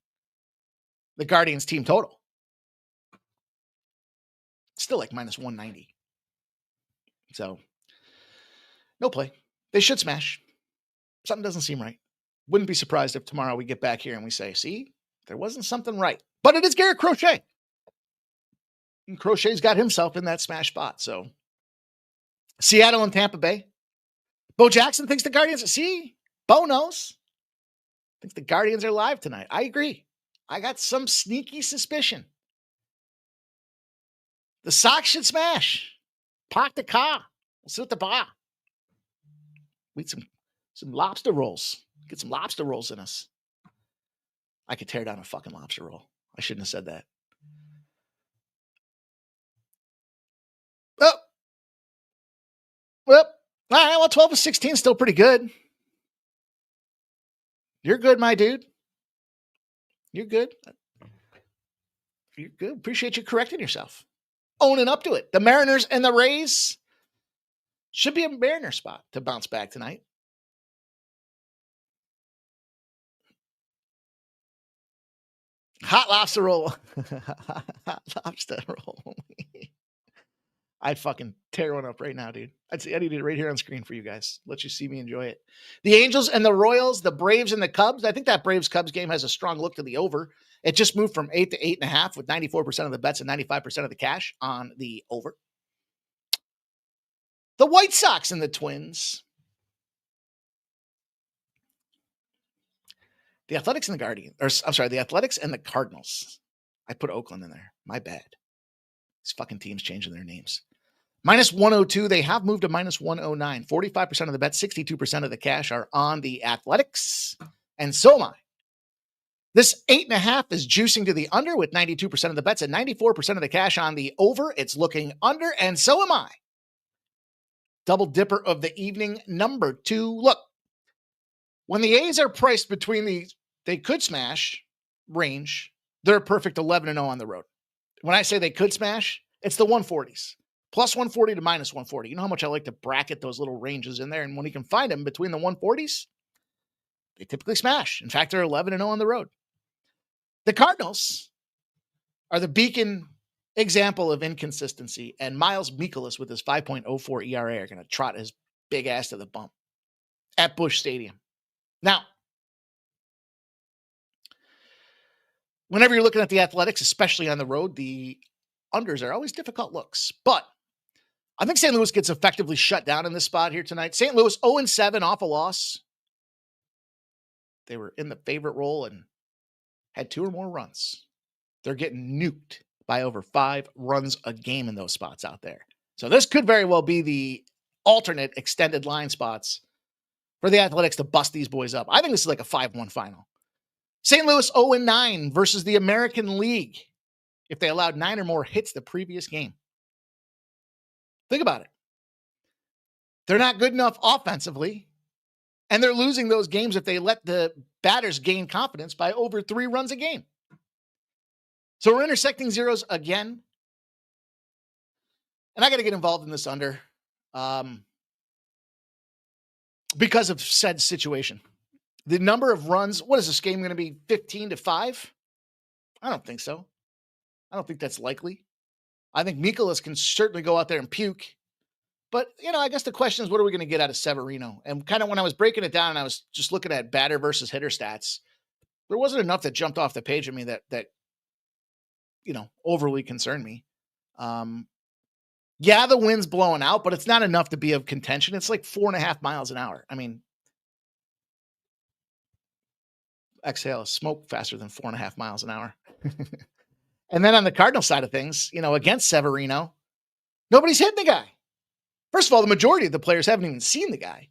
the Guardians team total. Still like minus 190. So, no play. They should smash. Something doesn't seem right. Wouldn't be surprised if tomorrow we get back here and we say, see, there wasn't something right. But it is Garrett Crochet. And Crochet's got himself in that smash spot. So, Seattle and Tampa Bay. Bo Jackson thinks the Guardians, see, Bo knows. Thinks the Guardians are live tonight. I agree. I got some sneaky suspicion. The Sox should smash. Park the car. We'll sit at the bar. We eat some lobster rolls. Get some lobster rolls in us. I could tear down a fucking lobster roll. I shouldn't have said that. Oh. Well, all right. Well, 12 of 16 is still pretty good. You're good, my dude. You're good. You're good. Appreciate you correcting yourself. Owning up to it. The Mariners and the Rays should be a Mariner spot to bounce back tonight. Hot lobster roll. Hot lobster roll. I'd fucking tear one up right now, dude. I need it right here on screen for you guys. Let you see me enjoy it. The Angels and the Royals, the Braves and the Cubs. I think that Braves-Cubs game has a strong look to the over. It just moved from 8 to 8.5 with 94% of the bets and 95% of the cash on the over. The White Sox and the Twins. The Athletics and the Guardians. The Athletics and the Cardinals. I put Oakland in there. My bad. These fucking teams changing their names. Minus 102. They have moved to minus 109. 45% of the bets, 62% of the cash are on the Athletics. And so am I. This 8.5 is juicing to the under with 92% of the bets and 94% of the cash on the over. It's looking under, and so am I. Double dipper of the evening, number 2. Look, when the A's are priced between they could smash range, they're a perfect 11-0 on the road. When I say they could smash, it's the 140s. Plus 140 to minus 140. You know how much I like to bracket those little ranges in there. And when you can find them between the 140s, they typically smash. In fact, they're 11-0 on the road. The Cardinals are the beacon example of inconsistency. And Miles Mikolas with his 5.04 ERA are going to trot his big ass to the bump at Busch Stadium. Now, whenever you're looking at the Athletics, especially on the road, the unders are always difficult looks. But I think St. Louis gets effectively shut down in this spot here tonight. St. Louis 0-7 off a loss. They were in the favorite role and had 2 or more runs. They're getting nuked by over 5 runs a game in those spots out there. So this could very well be the alternate extended line spots for the Athletics to bust these boys up. I think this is like a 5-1 final. St. Louis 0-9 versus the American League if they allowed 9 or more hits the previous game. Think about it. They're not good enough offensively, and they're losing those games if they let the batters gain confidence by over 3 runs a game. So we're intersecting zeros again. And I got to get involved in this under because of said situation. The number of runs, what is this game going to be, 15-5? I don't think so. I don't think that's likely. I think Mikolas can certainly go out there and puke. But, I guess the question is, what are we going to get out of Severino? And kind of when I was breaking it down and I was just looking at batter versus hitter stats, there wasn't enough that jumped off the page of me that overly concerned me. Yeah, the wind's blowing out, but it's not enough to be of contention. It's like 4.5 miles an hour. I mean, exhale is smoke faster than 4.5 miles an hour. And then on the Cardinal side of things, against Severino, nobody's hitting the guy. First of all, the majority of the players haven't even seen the guy.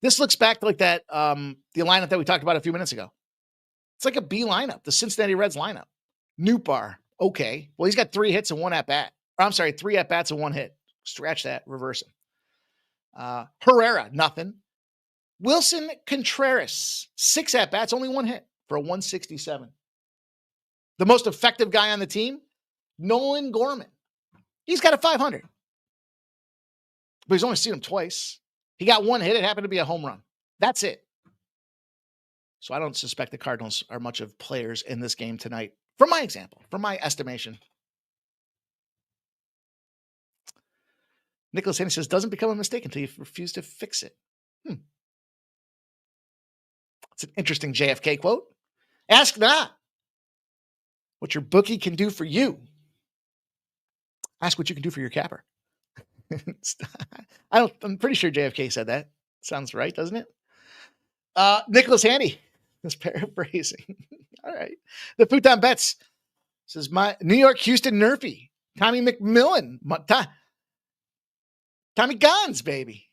This looks back to like that, the lineup that we talked about a few minutes ago. It's like a B lineup, the Cincinnati Reds lineup. Nootbaar, okay. Well, he's got 3 hits and 1 at-bat. I'm sorry, 3 at-bats and 1 hit. Scratch that, reverse him. Herrera, nothing. Wilson Contreras, 6 at-bats, only 1 hit for a 167. The most effective guy on the team, Nolan Gorman. He's got a 500. But he's only seen him twice. He got 1 hit. It happened to be a home run. That's it. So I don't suspect the Cardinals are much of players in this game tonight. From my example, from my estimation. Nicholas Haney says, doesn't become a mistake until you refuse to fix it. It's an interesting JFK quote. Ask not what your bookie can do for you. Ask what you can do for your capper. I'm pretty sure JFK said that. Sounds right, doesn't it? Nicholas Haney is paraphrasing. All right. The Futon Bets says, my New York, Houston, Nerfy, Tommy McMillan, Tommy Guns, baby.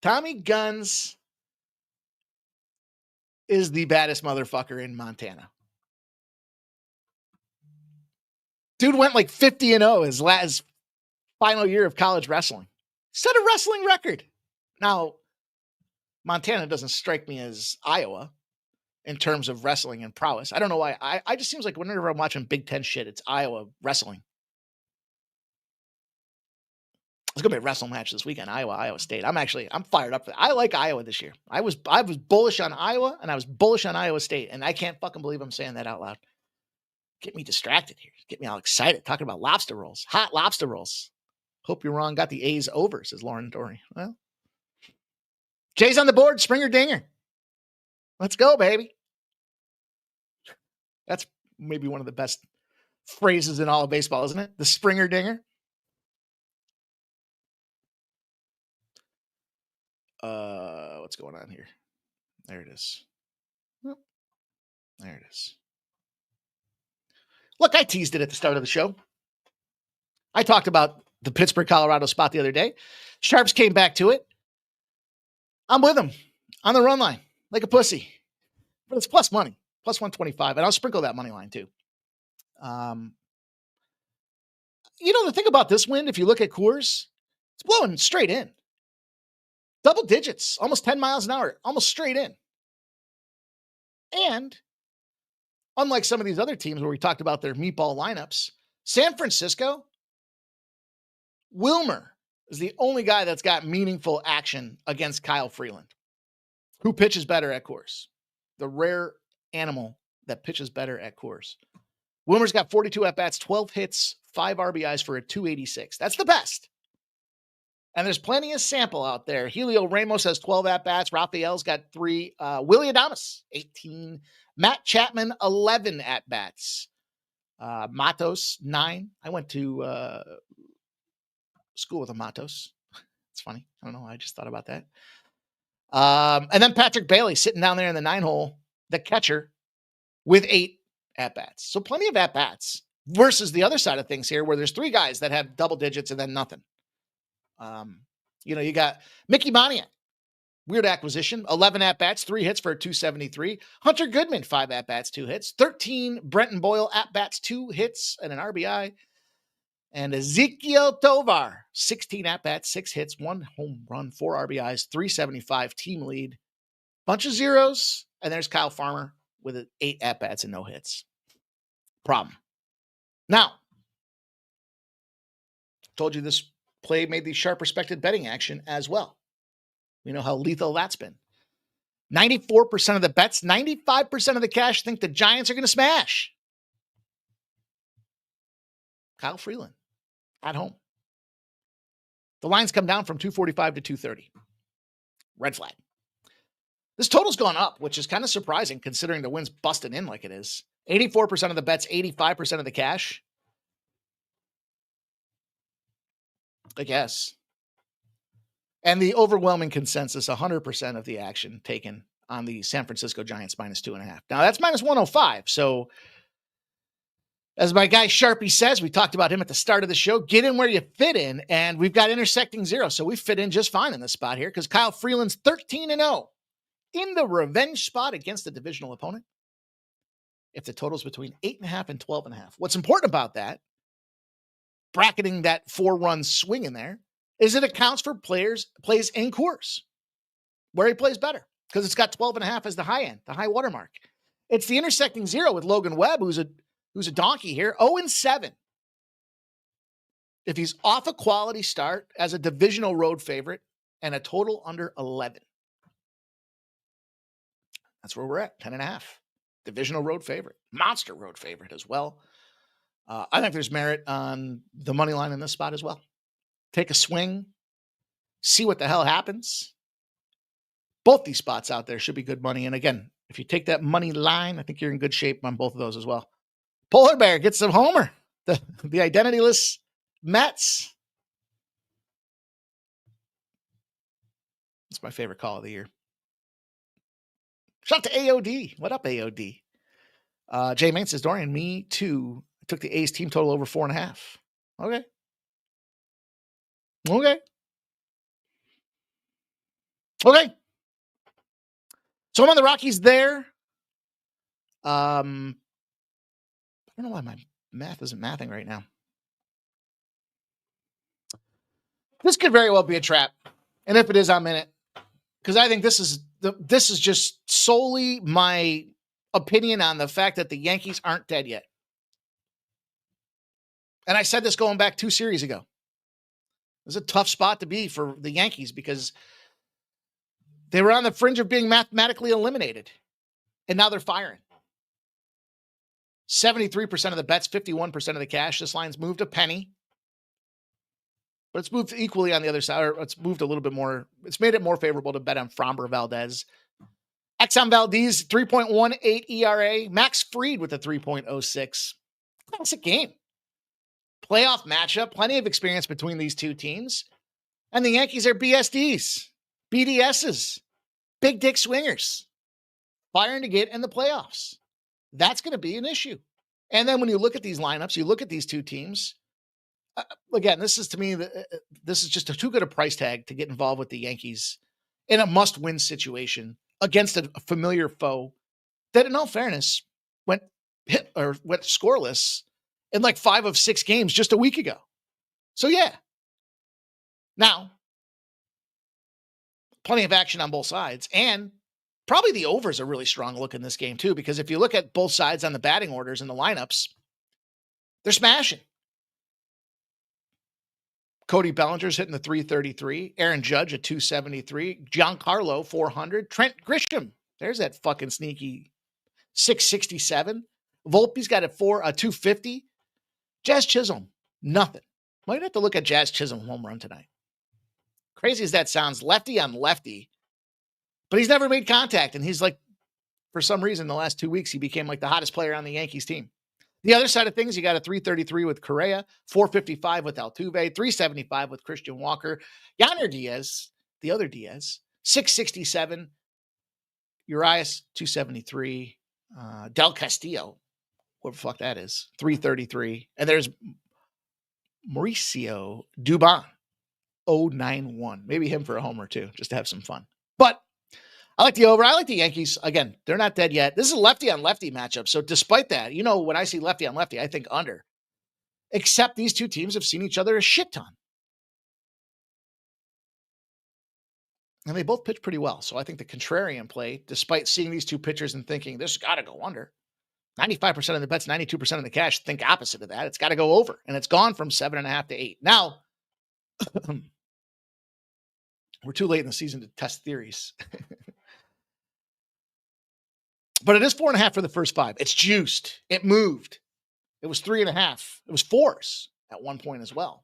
Tommy Guns is the baddest motherfucker in Montana. Dude went like 50-0 his final year of college wrestling. Set a wrestling record. Now, Montana doesn't strike me as Iowa in terms of wrestling and prowess. I don't know why. I just seems like whenever I'm watching Big Ten shit, it's Iowa wrestling. It's gonna be a wrestling match this weekend, Iowa State. I'm fired up for that. I like Iowa this year. I was bullish on Iowa and I was bullish on Iowa State, and I can't fucking believe I'm saying that out loud. Get me distracted here. Get me all excited talking about lobster rolls, hot lobster rolls. Hope you're wrong. Got the A's over, says Lauren Dory. Well, Jay's on the board. Springer dinger. Let's go, baby. That's maybe one of the best phrases in all of baseball, isn't it? The Springer dinger. What's going on here? There it is. There it is. Look, I teased it at the start of the show. I talked about the Pittsburgh, Colorado spot the other day. Sharps came back to it. I'm with them on the run line like a pussy, but it's plus money, plus 125. And I'll sprinkle that money line too. The thing about this wind, if you look at Coors, it's blowing straight in. Double digits, almost 10 miles an hour, almost straight in. And unlike some of these other teams where we talked about their meatball lineups, San Francisco, Wilmer is the only guy that's got meaningful action against Kyle Freeland. Who pitches better at Coors? The rare animal that pitches better at Coors. Wilmer's got 42 at-bats, 12 hits, 5 RBIs for a 286. That's the best. And there's plenty of sample out there. Helio Ramos has 12 at-bats. Raphael's got 3. Willie Adames, 18. Matt Chapman, 11 at-bats. Matos, 9. I went to school with a Matos. It's funny. I don't know. I just thought about that. And then Patrick Bailey sitting down there in the 9-hole, the catcher, with 8 at-bats. So plenty of at-bats versus the other side of things here where there's 3 guys that have double digits and then nothing. You got Mickey Money, weird acquisition, 11 at-bats, 3 hits for a 273. Hunter Goodman, 5 at-bats, 2 hits. 13 Brenton Boyle at-bats, 2 hits and an RBI. And Ezekiel Tovar, 16 at-bats, 6 hits, 1 home run, 4 RBIs, 375 team lead. Bunch of zeros. And there's Kyle Farmer with 8 at-bats and no hits. Problem. Now, told you this play made the sharp respected betting action as well. We know how lethal that's been. 94% of the bets, 95% of the cash think the Giants are going to smash. Kyle Freeland at home. The lines come down from 245 to 230. Red flag. This total's gone up, which is kind of surprising considering the wind's busting in like it is. 84% of the bets, 85% of the cash. I guess. And the overwhelming consensus, 100% of the action taken on the San Francisco Giants -2.5. Now that's -105. So as my guy Sharpie says, we talked about him at the start of the show, get in where you fit in, and we've got intersecting zero. So we fit in just fine in this spot here because Kyle Freeland's 13-0 in the revenge spot against a divisional opponent. If the total's between 8.5 and 12.5. What's important about that, bracketing that 4-run swing in there, is it accounts for plays in Coors where he plays better because it's got 12.5 as the high end, the high watermark. It's the intersecting zero with Logan Webb, who's a donkey here, 0-7. If he's off a quality start as a divisional road favorite and a total under 11. That's where we're at, 10.5. Divisional road favorite, monster road favorite as well. I think there's merit on the money line in this spot as well. take a swing, see what the hell happens. Both these spots out there should be good money. And again, if you take that money line, I think you're in good shape on both of those as well. Polar Bear gets some homer. The identityless Mets. It's my favorite call of the year. Shout out to AOD. What up, AOD? Jay Main says, Dorian, me too. I took the A's team total over 4.5. Okay. So I'm on the Rockies there. I don't know why my math isn't mathing right now. This could very well be a trap. And if it is, I'm in it. Because I think this is just solely my opinion on the fact that the Yankees aren't dead yet. And I said this going back 2 series ago. It was a tough spot to be for the Yankees because they were on the fringe of being mathematically eliminated. And now they're firing. 73% of the bets, 51% of the cash. This line's moved a penny. But it's moved equally on the other side, or it's moved a little bit more. It's made it more favorable to bet on Framber Valdez. Exxon Valdez, 3.18 ERA. Max Fried with a 3.06. Classic game. Playoff matchup. Plenty of experience between these two teams. And the Yankees are BSDs, BDSs, big dick swingers, firing to get in the playoffs. That's going to be an issue. And then when you look at these lineups, you look at these two teams. Again, this is to me, this is just too good a price tag to get involved with the Yankees in a must-win situation against a familiar foe that, in all fairness, went scoreless in like 5 of 6 games just a week ago. So yeah. Now, plenty of action on both sides, and probably the over's a really strong look in this game too, because if you look at both sides on the batting orders and the lineups, they're smashing. Cody Bellinger's hitting the 333. Aaron Judge at 273. Giancarlo 400. Trent Grisham, there's that fucking sneaky 667. Volpe's got a 250. Jazz Chisholm, nothing. Might have to look at Jazz Chisholm home run tonight. Crazy as that sounds, lefty on lefty, but he's never made contact. And he's like, for some reason, the last 2 weeks, he became like the hottest player on the Yankees team. The other side of things, you got a 333 with Correa, 455 with Altuve, 375 with Christian Walker, Yonder Diaz, the other Diaz, 667, Urias, 273, Del Castillo, whoever the fuck that is, 333. And there's Mauricio Dubon, 091. Maybe him for a homer too, just to have some fun. But I like the over. I like the Yankees. Again, they're not dead yet. This is a lefty on lefty matchup. So despite that, when I see lefty on lefty, I think under. Except these two teams have seen each other a shit ton. And they both pitch pretty well. So I think the contrarian play, despite seeing these two pitchers and thinking, this has got to go under. 95% of the bets, 92% of the cash think opposite of that. It's got to go over. And it's gone from 7.5 to 8. Now, we're too late in the season to test theories. But it is 4.5 for the first 5. It's juiced. It moved. It was 3.5. It was 4s at one point as well.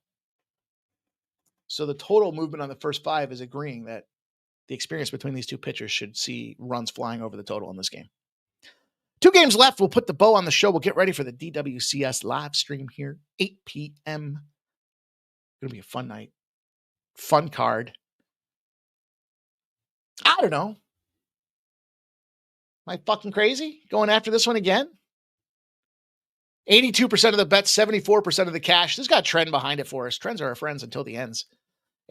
So the total movement on the first 5 is agreeing that the experience between these two pitchers should see runs flying over the total in this game. 2 games left. We'll put the bow on the show. We'll get ready for the DWCS live stream here, 8 p.m. Going to be a fun night. Fun card. I don't know. Am I fucking crazy going after this one again? 82% of the bets, 74% of the cash. This got a trend behind it for us. Trends are our friends until the ends.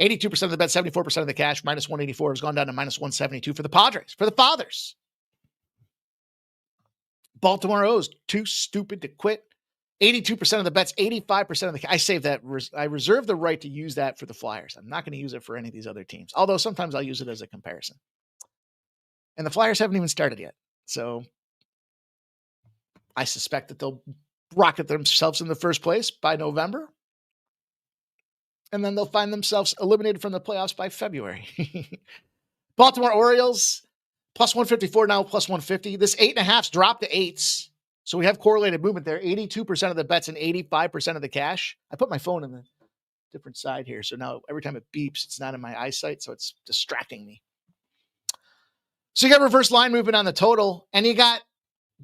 82% of the bets, 74% of the cash, minus 184 has gone down to minus 172 for the Padres, for the Fathers. Baltimore O's, too stupid to quit. 82% of the bets, 85% of the I saved that. I reserve the right to use that for the Flyers. I'm not going to use it for any of these other teams. Although sometimes I'll use it as a comparison. And the Flyers haven't even started yet. So I suspect that they'll rocket themselves in the first place by November. And then they'll find themselves eliminated from the playoffs by February. Baltimore Orioles, plus 154 now, plus 150. This 8.5's dropped to 8s. So we have correlated movement there. 82% of the bets and 85% of the cash. I put my phone in the different side here. So now every time it beeps, it's not in my eyesight, so it's distracting me. So you got reverse line movement on the total, and you got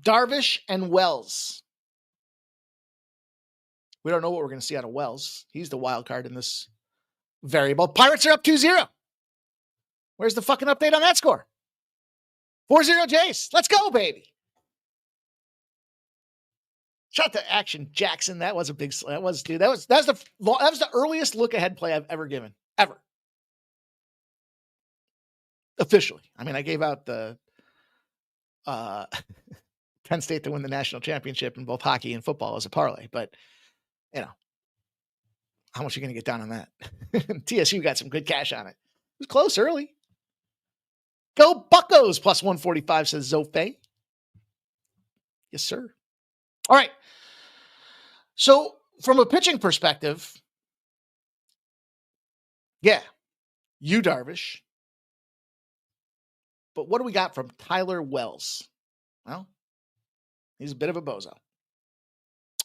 Darvish and Wells. We don't know what we're going to see out of Wells. He's the wild card in this variable. Pirates are up 2-0. Where's the fucking update on that score? 4-0 Jays. Let's go, baby. Shout out to Action Jackson. That was a big, that was the earliest look ahead play I've ever given, ever. Officially. I mean, I gave out the Penn State to win the national championship in both hockey and football as a parlay, but you know, how much are you going to get down on that? TSU got some good cash on it. It was close early. Go Buccos plus 145, says Zofe. Yes, sir. All right. So from a pitching perspective, yeah, you Darvish. But what do we got from Tyler Wells? Well, he's a bit of a bozo. I'm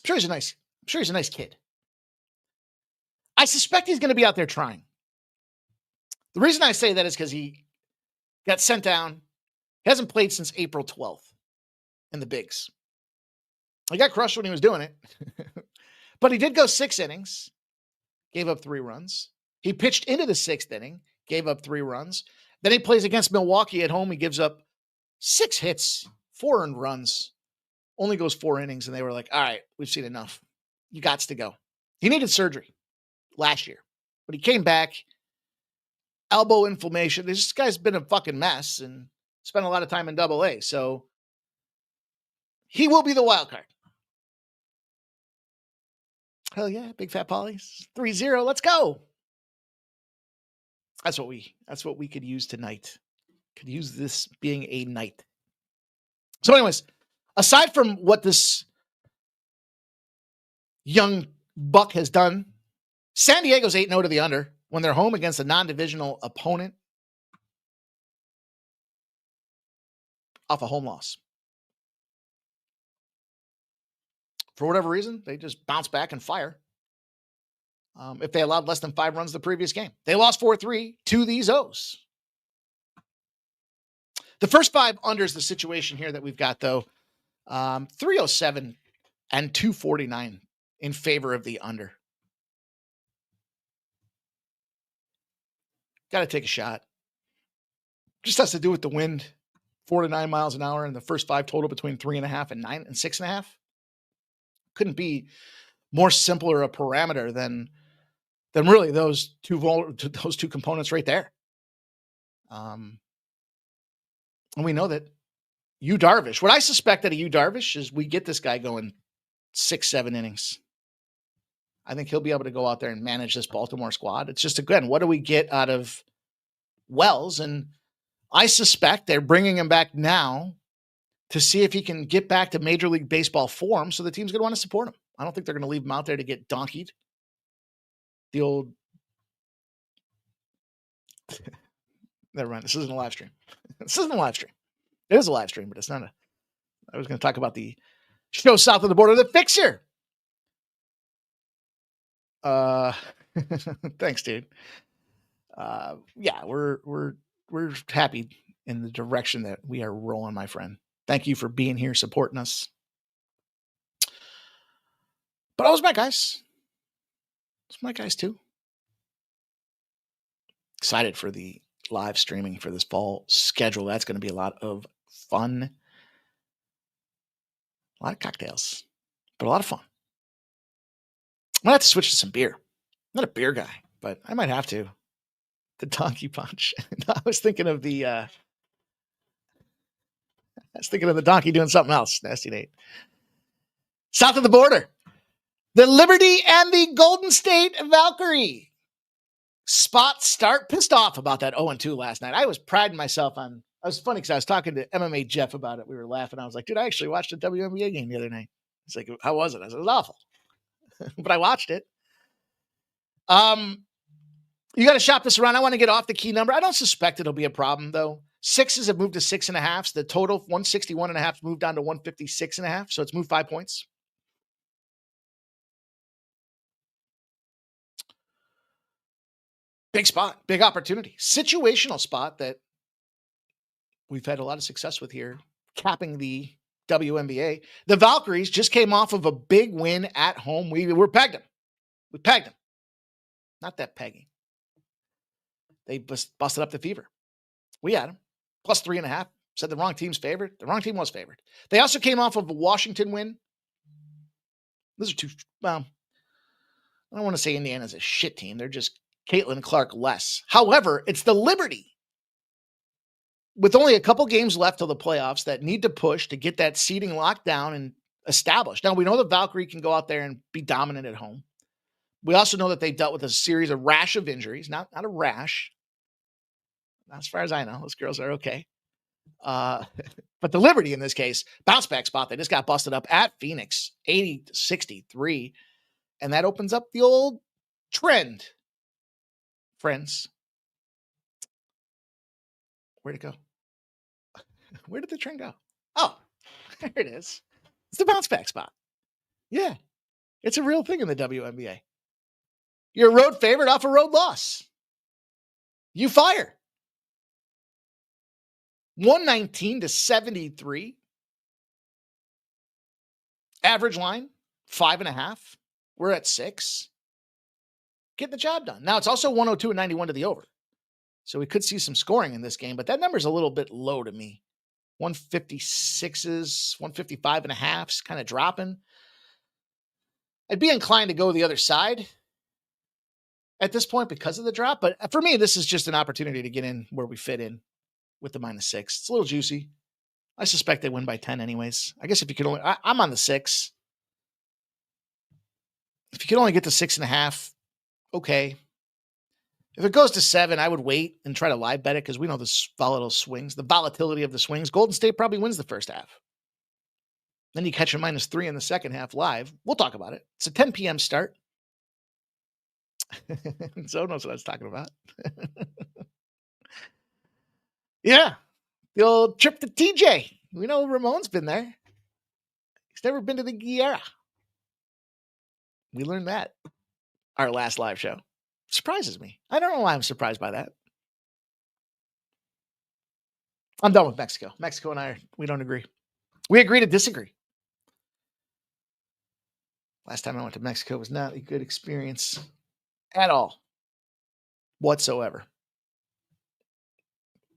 sure he's a nice kid. I suspect he's going to be out there trying. The reason I say that is because he got sent down. He hasn't played since April 12th in the bigs. He got crushed when he was doing it. But he did go 6 innings, gave up 3 runs. He pitched into the 6th inning, gave up 3 runs. Then he plays against Milwaukee at home. He gives up 6 hits, 4 earned runs, only goes 4 innings. And they were like, all right, we've seen enough. You got to go. He needed surgery last year, but he came back. Elbow inflammation. This guy's been a fucking mess and spent a lot of time in AA. So he will be the wild card. Hell yeah, Big Fat Polly's 3-0. Let's go. That's what we could use tonight. Could use this being a night. So anyways, aside from what this young buck has done, San Diego's 8-0 to the under when they're home against a non-divisional opponent off a home loss. For whatever reason, they just bounce back and fire. If they allowed less than 5 runs the previous game. They lost 4-3 to these O's. The first 5 unders, the situation here that we've got, though, 307 and 249 in favor of the under. Got to take a shot. Just has to do with the wind, 4 to 9 miles an hour, and the first 5 total between 3.5 and 9 and 6.5. Couldn't be more simpler a parameter than really those two components right there. And we know that Yu Darvish, what I suspect out of Yu Darvish is we get this guy going 6-7 innings. I think he'll be able to go out there and manage this Baltimore squad. It's just, again, what do we get out of Wells? And I suspect they're bringing him back now to see if he can get back to Major League Baseball form, so the team's going to want to support him. I don't think they're going to leave him out there to get donkeyed. The old... Never mind. This isn't a live stream. This isn't a live stream. It is a live stream, but it's not a... I was going to talk about the show south of the border, The Fixer. Thanks, dude. Yeah, we're happy in the direction that we are rolling, my friend. Thank you for being here, supporting us. But I was my guys. It's my guys too. Excited for the live streaming for this fall schedule. That's going to be a lot of fun. A lot of cocktails, but a lot of fun. I might have to switch to some beer. I'm not a beer guy, but I might have to. The Donkey Punch. I was thinking of the donkey doing something else. Nasty Nate. South of the border. The Liberty and the Golden State Valkyrie. Spot start. Pissed off about that 0-2 last night. I was priding myself on. It was funny because I was talking to MMA Jeff about it. We were laughing. I was like, dude, I actually watched a WNBA game the other night. He's like, how was it? I said, it was awful. But I watched it. You got to shop this around. I want to get off the key number. I don't suspect it'll be a problem, though. 6s have moved to 6.5. The total 161.5 moved down to 156.5. So it's moved 5 points. Big spot, big opportunity, situational spot that we've had a lot of success with here, capping the WNBA. The Valkyries just came off of a big win at home. We pegged them. We pegged them. Not that pegging. They busted up the Fever. We had them. Plus 3.5. Said the wrong team's favored. The wrong team was favored. They also came off of a Washington win. Those are two, well, I don't want to say Indiana's a shit team. They're just Caitlin Clark less. However, it's the Liberty with only a couple games left till the playoffs that need to push to get that seeding locked down and established. Now, we know the Valkyrie can go out there and be dominant at home. We also know that they dealt with a rash of injuries, not a rash. Not as far as I know, those girls are okay. But the Liberty in this case, bounce back spot, they just got busted up at Phoenix, 80-63. And that opens up the old trend. Friends. Where'd it go? Where did the trend go? Oh, there it is. It's the bounce back spot. Yeah. It's a real thing in the WNBA. You're a road favorite off a road loss. You fire. 119-73. Average line, 5.5. We're at 6. Get the job done. Now, it's also 102-91 to the over. So we could see some scoring in this game, but that number's a little bit low to me. 156s, 155.5s, kind of dropping. I'd be inclined to go the other side at this point because of the drop, but for me, this is just an opportunity to get in where we fit in with the -6. It's a little juicy. I suspect they win by 10 anyways. I guess if you could only, I'm on the 6. If you could only get to 6.5, okay. If it goes to 7, I would wait and try to live bet it because we know the volatile swings, the volatility of the swings. Golden State probably wins the first half. Then you catch a -3 in the second half live. We'll talk about it. It's a 10 p.m. start. Zoe knows what I was talking about. Yeah. The old trip to TJ. We know Ramon's been there. He's never been to the Guerra. We learned that our last live show. Surprises me. I don't know why I'm surprised by that. I'm done with Mexico. Mexico and we don't agree. We agree to disagree. Last time I went to Mexico was not a good experience at all, whatsoever.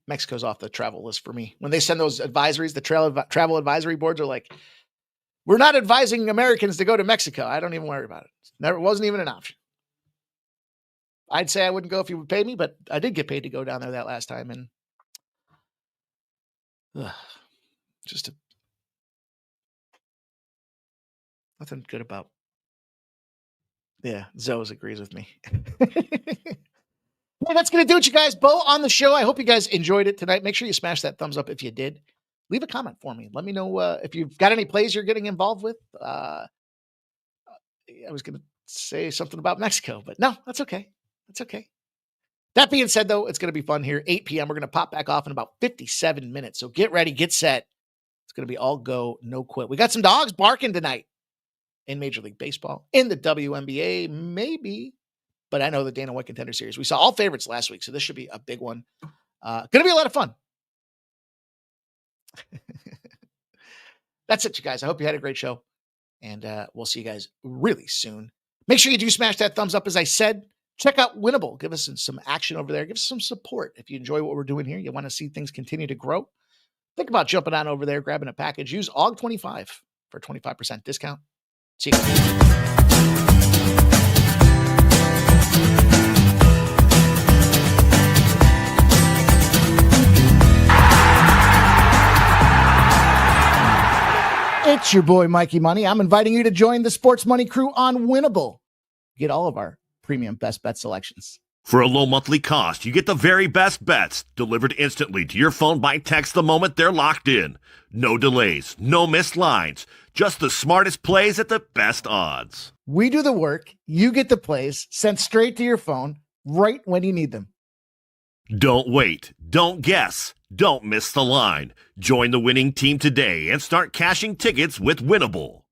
Mexico's off the travel list for me. When they send those advisories, the travel advisory boards are like, we're not advising Americans to go to Mexico. I don't even worry about it. It wasn't even an option. I'd say I wouldn't go if you would pay me, but I did get paid to go down there that last time. And nothing good about. Yeah, Zoes agrees with me. Well, that's going to do it, you guys. Bo on the show. I hope you guys enjoyed it tonight. Make sure you smash that thumbs up if you did. Leave a comment for me. Let me know if you've got any plays you're getting involved with. I was going to say something about Mexico, but no, that's okay. That's okay. That being said, though, it's going to be fun here. 8 p.m. We're going to pop back off in about 57 minutes. So get ready, get set. It's going to be all go, no quit. We got some dogs barking tonight in Major League Baseball, in the WNBA, maybe. But I know the Dana White Contender Series. We saw all favorites last week, so this should be a big one. Going to be a lot of fun. That's it, you guys. I hope you had a great show, and we'll see you guys really soon. Make sure you do smash that thumbs up, as I said. Check out Winnable. Give us some action over there. Give us some support. If you enjoy what we're doing here, you want to see things continue to grow, think about jumping on over there, grabbing a package. Use AUG25 for a 25% discount. See you guys. It's your boy, Mikey Money. I'm inviting you to join the Sports Money crew on Winnable. Get all of our premium best bet selections. For a low monthly cost, you get the very best bets delivered instantly to your phone by text the moment they're locked in. No delays, no missed lines, just the smartest plays at the best odds. We do the work, you get the plays sent straight to your phone right when you need them. Don't wait, don't guess, don't miss the line. Join the winning team today and start cashing tickets with Winnable.